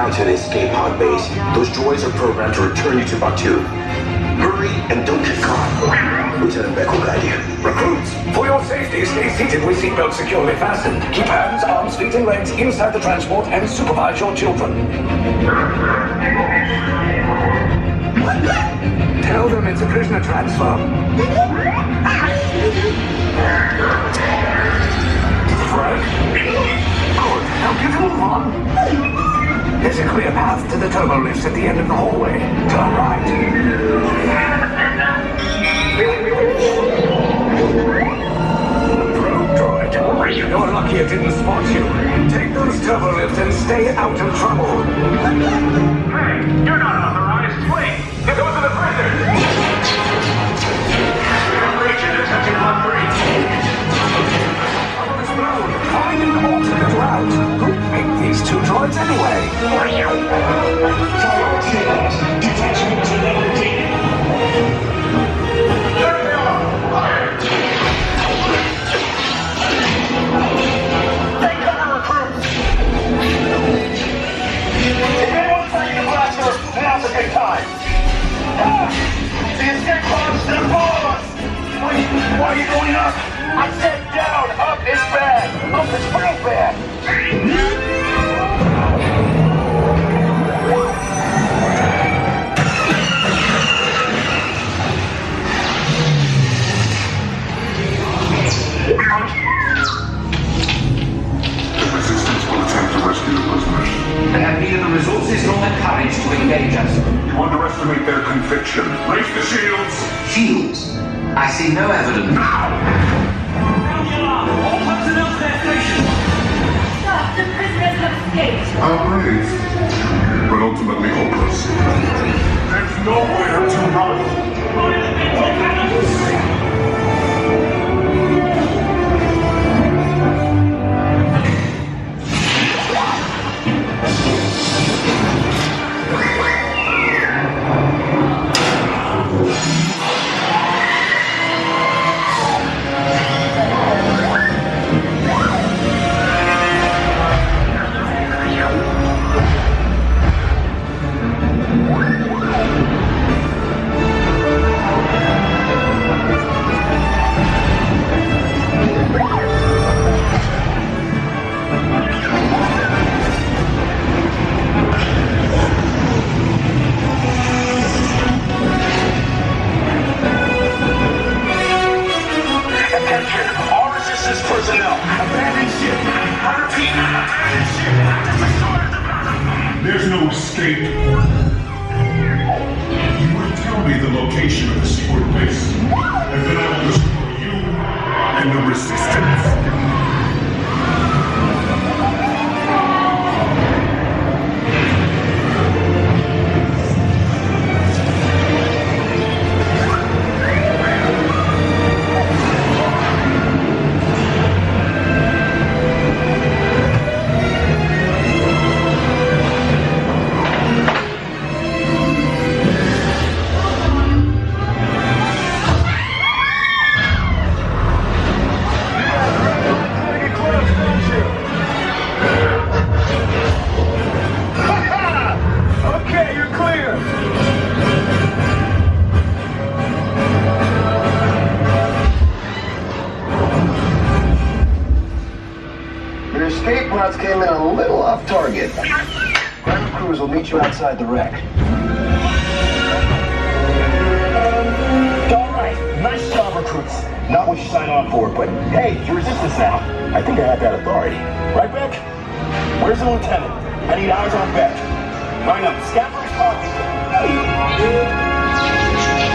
down to the escape pod base. Those droids are programmed to return you to Batuu. Hurry and don't get caught. Lieutenant Beck will guide you. Recruits, for your safety, stay seated with seatbelts securely fastened. Keep hands, arms, feet, and legs inside the transport and supervise your children. Tell them it's a prisoner transfer. Frank? Good. Now give him on. There's a clear path to the turbo lifts at the end of the hallway. Turn right. Probe droid. You're lucky it didn't spot you. Take those turbo lifts and stay out of trouble. Hey, you're not authorized. Wait, you're going to the prison. Operation detected on 3. Trouble is blown. Find an alternate route. Who picked these two droids anyway? Detachment to level D. There they are. Fire. Take cover, recruits. If anyone's trying to blast us, now's a good time. The escape pods still follow us. Wait, why are you going up? I said down. Up is bad. Up is real bad. The resistance will attempt to rescue the prisoners. They have neither the resources nor the courage to engage us. You underestimate their conviction. Raise the shields! Shields? I see no evidence. Now! All personnel to their stations! Sir, the prisoners have escaped. Outraged, but ultimately hopeless. There's nowhere to run. There's no escape. You will tell me the location of the secret base, and then I will destroy you and the resistance. Escape pods came in a little off target. Ground crews will meet you outside the wreck. All right, nice job, recruits. Not what you signed on for, but hey, you're resistance now. I think I have that authority. Right, Beck? Where's the lieutenant? I need eyes on Beck. Line up. Scaffold's talking.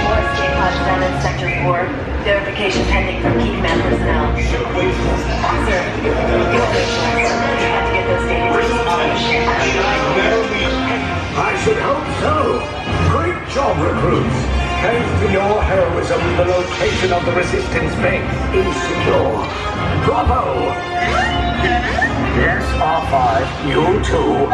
More escape pods down in Sector 4. Verification pending from key command personnel. Sir, you want to get those data. I should hope so. Great job, recruits. Thanks to your heroism, the location of the resistance base is secure. Bravo! Yes, R5, you too.